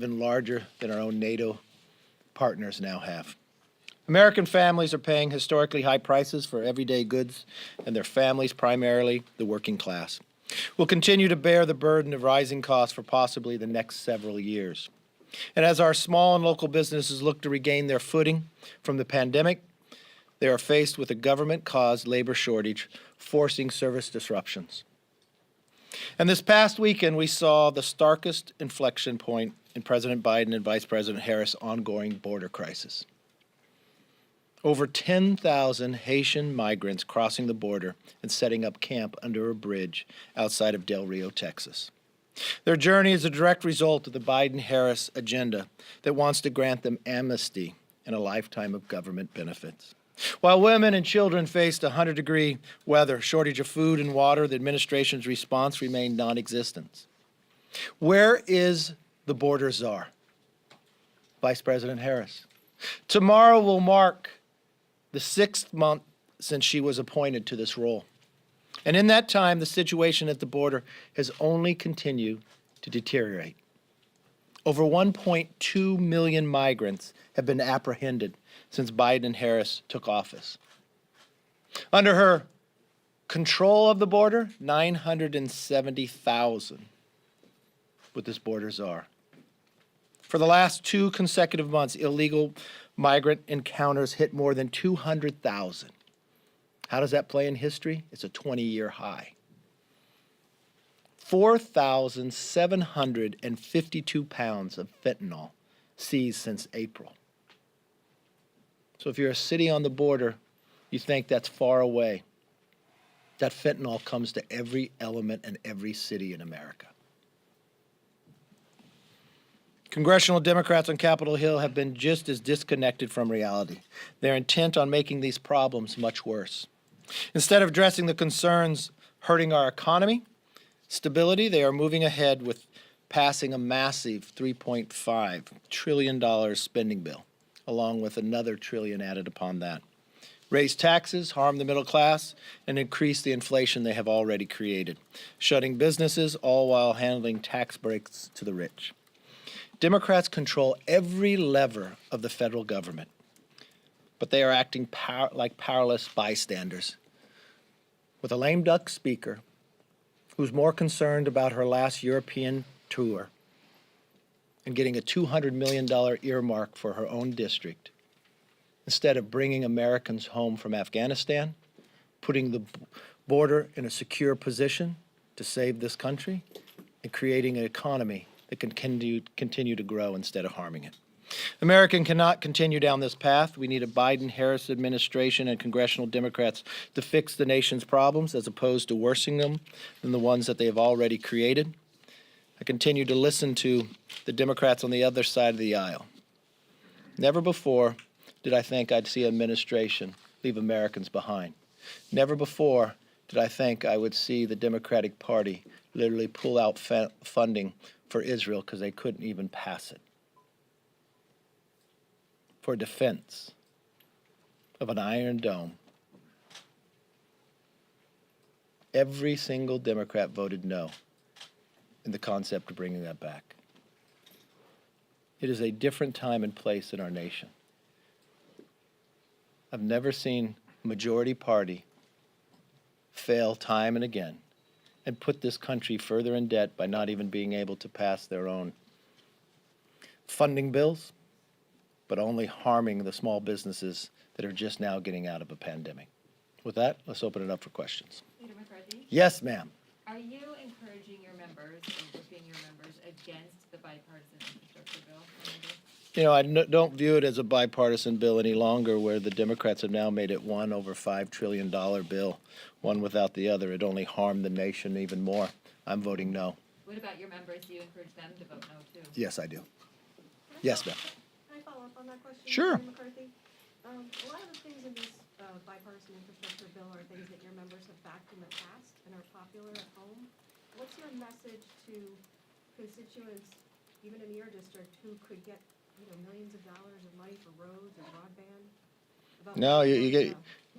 even larger than our own NATO partners now have. American families are paying historically high prices for everyday goods, and their families, primarily the working class, will continue to bear the burden of rising costs for possibly the next several years. And as our small and local businesses look to regain their footing from the pandemic, they are faced with a government-caused labor shortage, forcing service disruptions. And this past weekend, we saw the starkest inflection point in President Biden and Vice President Harris' ongoing border crisis. Over 10,000 Haitian migrants crossing the border and setting up camp under a bridge outside of Del Rio, Texas. Their journey is a direct result of the Biden-Harris agenda that wants to grant them amnesty and a lifetime of government benefits. While women and children faced 100-degree weather, shortage of food and water, the administration's response remained non-existent. Where is the border czar? Vice President Harris. Tomorrow will mark the 6th month since she was appointed to this role. And in that time, the situation at the border has only continued to deteriorate. Over 1.2 million migrants have been apprehended since Biden and Harris took office. Under her control of the border, 970,000 with this border czar. For the last 2 consecutive months, illegal migrant encounters hit more than 200,000. How does that play in history? It's a 20-year high. 4,752 pounds of fentanyl seized since April. So if you're a city on the border, you think that's far away. That fentanyl comes to every element and every city in America. Congressional Democrats on Capitol Hill have been just as disconnected from reality. They're intent on making these problems much worse. Instead of addressing the concerns hurting our economy, stability, they are moving ahead with passing a massive $3.5 trillion spending bill, along with another trillion added upon that. Raise taxes, harm the middle class, and increase the inflation they have already created, shutting businesses, all while handling tax breaks to the rich. Democrats control every lever of the federal government, but they are acting like powerless bystanders. With a lame duck speaker who's more concerned about her last European tour and getting a $200 million earmark for her own district, instead of bringing Americans home from Afghanistan, putting the border in a secure position to save this country, and creating an economy that can continue to grow instead of harming it. America cannot continue down this path. We need a Biden-Harris administration and congressional Democrats to fix the nation's problems as opposed to worsening them than the ones that they have already created. I continue to listen to the Democrats on the other side of the aisle. Never before did I think I'd see an administration leave Americans behind. Never before did I think I would see the Democratic Party literally pull out funding for Israel because they couldn't even pass it. For defense of an Iron Dome. Every single Democrat voted no in the concept of bringing that back. It is a different time and place in our nation. I've never seen a majority party fail time and again and put this country further in debt by not even being able to pass their own funding bills, but only harming the small businesses that are just now getting out of a pandemic. With that, let's open it up for questions. Leader McCarthy? Yes, ma'am. Are you encouraging your members or working your members against the bipartisan infrastructure bill? You know, I don't view it as a bipartisan bill any longer, where the Democrats have now made it one over $5 trillion bill, one without the other. It only harmed the nation even more. I'm voting no. What about your members? Do you encourage them to vote no, too? Yes, I do. Yes, ma'am. Can I follow up on that question? Sure. Senator McCarthy? A lot of the things in this bipartisan infrastructure bill are things that your members have backed in the past and are popular at home. What's your message to constituents, even in your district, who could get millions of dollars of money for roads or broadband? No, you get,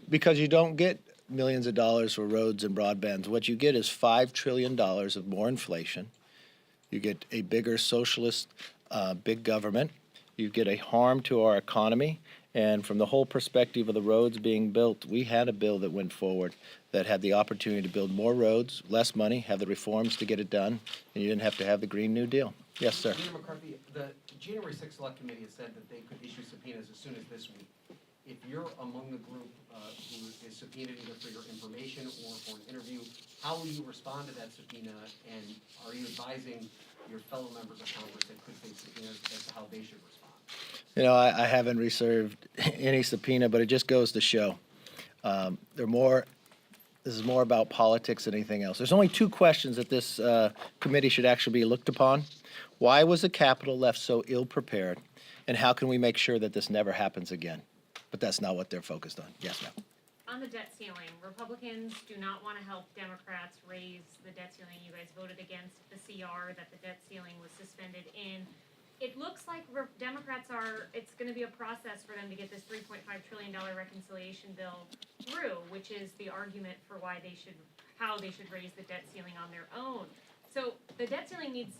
because you don't get millions of dollars for roads and broadbands. What you get is $5 trillion of more inflation. You get a bigger socialist big government. You get a harm to our economy. And from the whole perspective of the roads being built, we had a bill that went forward that had the opportunity to build more roads, less money, have the reforms to get it done, and you didn't have to have the Green New Deal. Yes, sir. Leader McCarthy, the January 6th Select Committee has said that they could issue subpoenas as soon as this week. If you're among the group who is subpoenaed either for your information or for an interview, how will you respond to that subpoena, and are you advising your fellow members of Congress that could face subpoenas as to how they should respond? You know, I haven't received any subpoena, but it just goes to show this is more about politics than anything else. There's only two questions that this committee should actually be looked upon. Why was the Capitol left so ill-prepared, and how can we make sure that this never happens again? But that's not what they're focused on. Yes, ma'am. On the debt ceiling, Republicans do not want to help Democrats raise the debt ceiling. You guys voted against the CR that the debt ceiling was suspended in. It looks like it's going to be a process for them to get this $3.5 trillion reconciliation bill through, which is the argument for how they should raise the debt ceiling on their own. So the debt ceiling needs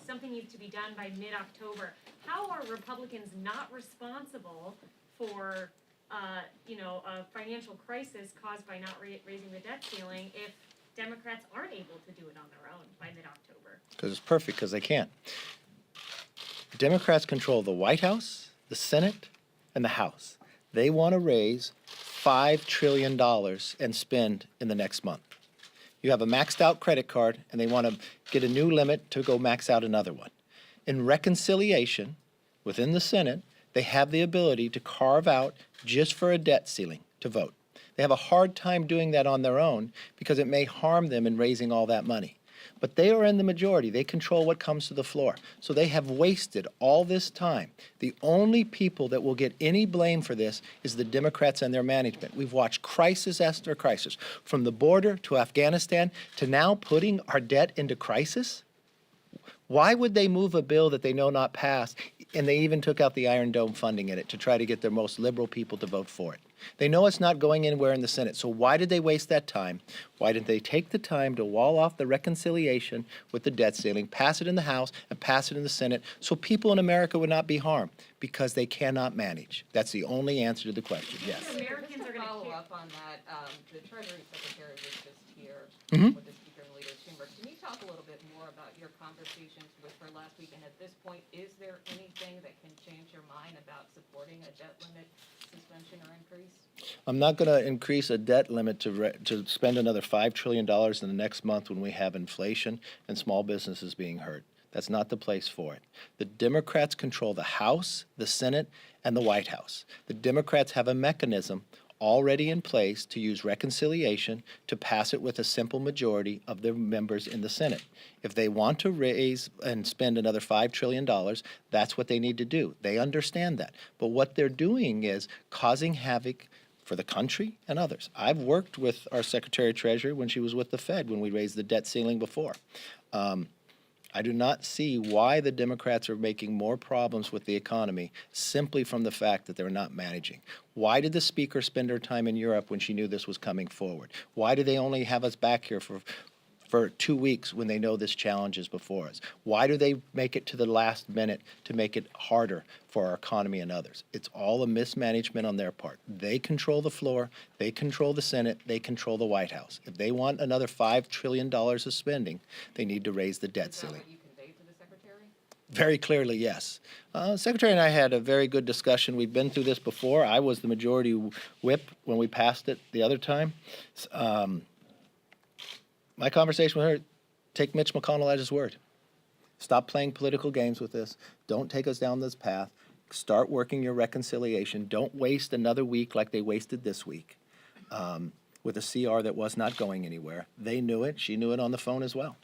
to be done by mid-October. How are Republicans not responsible for a financial crisis caused by not raising the debt ceiling if Democrats aren't able to do it on their own by mid-October? Because it's perfect, because they can't. Democrats control the White House, the Senate, and the House. They want to raise $5 trillion and spend in the next month. You have a maxed out credit card, and they want to get a new limit to go max out another one. In reconciliation, within the Senate, they have the ability to carve out just for a debt ceiling to vote. They have a hard time doing that on their own because it may harm them in raising all that money. But they are in the majority. They control what comes to the floor. So they have wasted all this time. The only people that will get any blame for this is the Democrats and their management. We've watched crisis after crisis, from the border to Afghanistan to now putting our debt into crisis. Why would they move a bill that they know not pass? And they even took out the Iron Dome funding in it to try to get their most liberal people to vote for it. They know it's not going anywhere in the Senate, so why did they waste that time? Why didn't they take the time to wall off the reconciliation with the debt ceiling, pass it in the House, and pass it in the Senate so people in America would not be harmed? Because they cannot manage. That's the only answer to the question, yes. Americans are going to Follow up on that, the Treasury Secretary was just here Mhm. with the Speaker and Leader's Chamber. Can you talk a little bit more about your conversations with her last week? And at this point, is there anything that can change your mind about supporting a debt limit suspension or increase? I'm not going to increase a debt limit to spend another $5 trillion in the next month when we have inflation and small businesses being hurt. That's not the place for it. The Democrats control the House, the Senate, and the White House. The Democrats have a mechanism already in place to use reconciliation to pass it with a simple majority of the members in the Senate. If they want to raise and spend another $5 trillion, that's what they need to do. They understand that. But what they're doing is causing havoc for the country and others. I've worked with our Secretary of Treasury when she was with the Fed when we raised the debt ceiling before. I do not see why the Democrats are making more problems with the economy simply from the fact that they're not managing. Why did the Speaker spend her time in Europe when she knew this was coming forward? Why do they only have us back here for 2 weeks when they know this challenge is before us? Why do they make it to the last minute to make it harder for our economy and others? It's all a mismanagement on their part. They control the floor, they control the Senate, they control the White House. If they want another $5 trillion of spending, they need to raise the debt ceiling. Is that what you conveyed to the Secretary? Very clearly, yes. Secretary and I had a very good discussion. We've been through this before. I was the majority whip when we passed it the other time. My conversation with her, take Mitch McConnell at his word. Stop playing political games with this. Don't take us down this path. Start working your reconciliation. Don't waste another week like they wasted this week with a CR that was not going anywhere. They knew it. She knew it on the phone as well.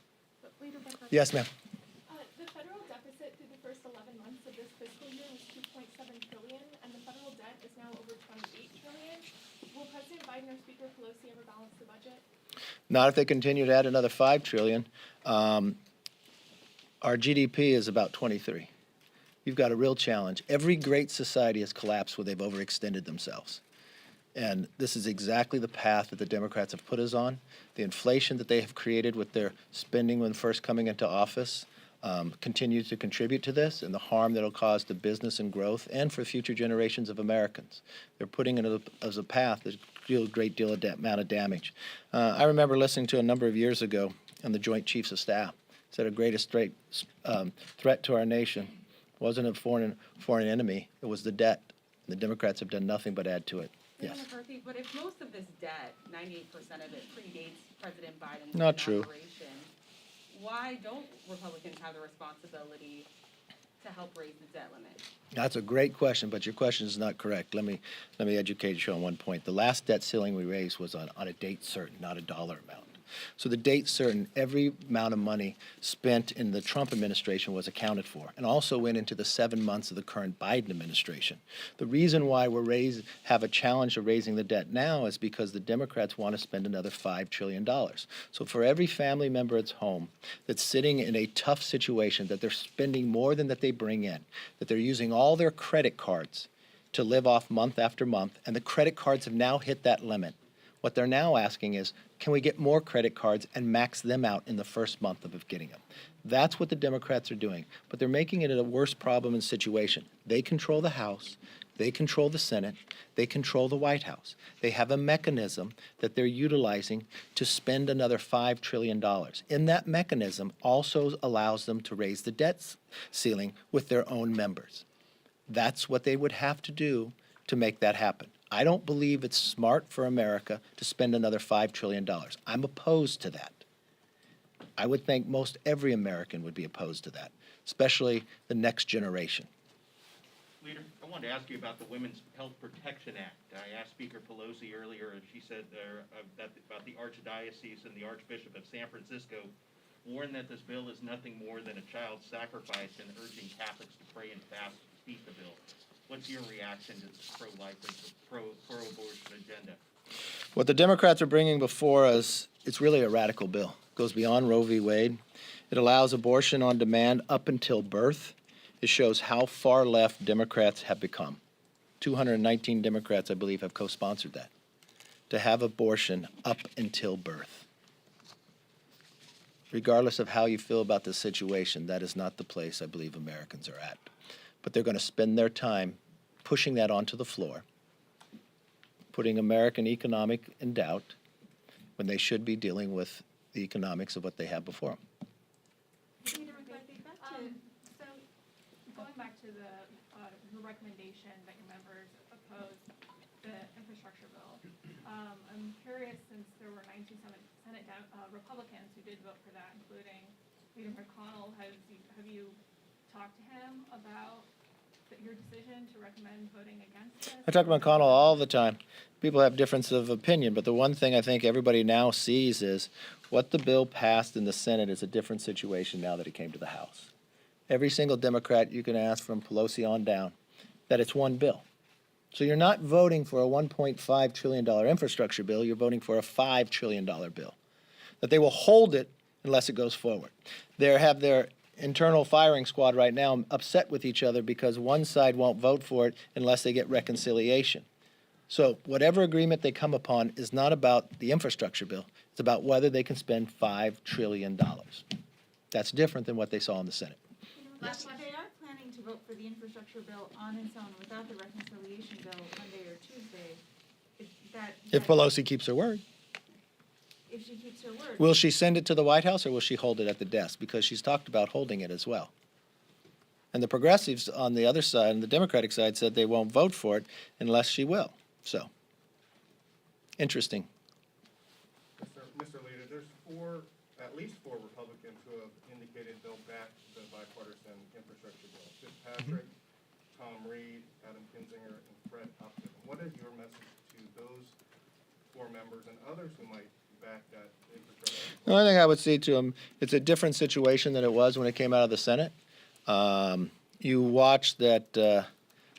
Leader McCarthy. Yes, ma'am. The federal deficit through the first 11 months of this fiscal year was $2.7 trillion, and the federal debt is now over $28 trillion. Will President Biden or Speaker Pelosi ever balance the budget? Not if they continue to add another $5 trillion. Our GDP is about 23. You've got a real challenge. Every great society has collapsed where they've overextended themselves. And this is exactly the path that the Democrats have put us on. The inflation that they have created with their spending when first coming into office, continue to contribute to this and the harm that it'll cause to business and growth and for future generations of Americans. They're putting it as a path that deal a great deal of amount of damage. I remember listening to a number of years ago on the Joint Chiefs of Staff said our greatest threat to our nation wasn't a foreign enemy, it was the debt. The Democrats have done nothing but add to it. Senator Yes. McCarthy, but if most of this debt, 98% of it predates President Biden's Not true. inauguration, why don't Republicans have the responsibility to help raise the debt limit? That's a great question, but your question is not correct. Let me educate you on one point. The last debt ceiling we raised was on a date certain, not a dollar amount. So the date certain, every amount of money spent in the Trump administration was accounted for, and also went into the 7 months of the current Biden administration. The reason why have a challenge of raising the debt now is because the Democrats want to spend another $5 trillion. So for every family member at home that's sitting in a tough situation, that they're spending more than that they bring in, that they're using all their credit cards to live off month after month, and the credit cards have now hit that limit. What they're now asking is, can we get more credit cards and max them out in the first month of getting them? That's what the Democrats are doing, but they're making it a worse problem and situation. They control the House, they control the Senate, they control the White House. They have a mechanism that they're utilizing to spend another $5 trillion. In that mechanism also allows them to raise the debt ceiling with their own members. That's what they would have to do to make that happen. I don't believe it's smart for America to spend another $5 trillion. I'm opposed to that. I would think most every American would be opposed to that, especially the next generation. Leader, I wanted to ask you about the Women's Health Protection Act. I asked Speaker Pelosi earlier, and she said about the Archdiocese and the Archbishop of San Francisco warned that this bill is nothing more than a child sacrifice and urging Catholics to pray and fast to defeat the bill. What's your reaction to this pro-life and pro-abortion agenda? What the Democrats are bringing before us, it's really a radical bill. It goes beyond Roe v. Wade. It allows abortion on demand up until birth. It shows how far left Democrats have become. 219 Democrats, I believe, have co-sponsored that, to have abortion up until birth. Regardless of how you feel about this situation, that is not the place I believe Americans are at. But they're going to spend their time pushing that onto the floor, putting American economic in doubt when they should be dealing with the economics of what they have before them. Senator McCarthy, back to, So, going back to the recommendation that your members opposed the infrastructure bill, I'm curious, since there were 19 Senate Republicans who did vote for that, including Leader McConnell, have you talked to him about your decision to recommend voting against this? I talk to McConnell all the time. People have differences of opinion, but the one thing I think everybody now sees is what the bill passed in the Senate is a different situation now that it came to the House. Every single Democrat you can ask from Pelosi on down that it's one bill. So you're not voting for a $1.5 trillion infrastructure bill, you're voting for a $5 trillion bill. That they will hold it unless it goes forward. They have their internal firing squad right now upset with each other because one side won't vote for it unless they get reconciliation. So whatever agreement they come upon is not about the infrastructure bill. It's about whether they can spend $5 trillion. That's different than what they saw in the Senate. Last question. They are planning to vote for the infrastructure bill on its own without the reconciliation bill Monday or Tuesday. If Pelosi keeps her word. If she keeps her word. Will she send it to the White House or will she hold it at the desk? Because she's talked about holding it as well. And the progressives on the other side, on the Democratic side, said they won't vote for it unless she will. So, interesting. Mr. Leader, there's at least four Republicans who have indicated they'll back the bipartisan infrastructure bill. Fitzpatrick, Tom Reed, Adam Kinzinger, and Fred Upton. What is your message to those four members and others who might back that infrastructure bill? The only thing I would say to them, it's a different situation than it was when it came out of the Senate. You watch that the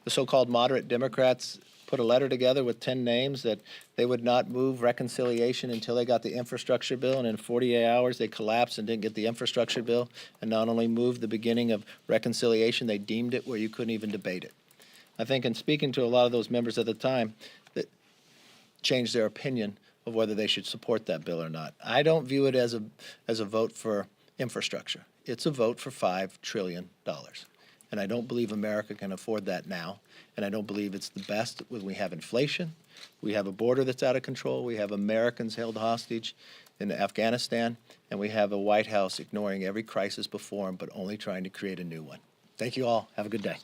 so-called moderate Democrats put a letter together with 10 names that they would not move reconciliation until they got the infrastructure bill, and in 48 hours they collapsed and didn't get the infrastructure bill, and not only moved the beginning of reconciliation, they deemed it where you couldn't even debate it. I think in speaking to a lot of those members at the time, that changed their opinion of whether they should support that bill or not. I don't view it as a vote for infrastructure. It's a vote for $5 trillion. And I don't believe America can afford that now. And I don't believe it's the best when we have inflation, we have a border that's out of control, we have Americans held hostage in Afghanistan, and we have a White House ignoring every crisis before them, but only trying to create a new one. Thank you all. Have a good day.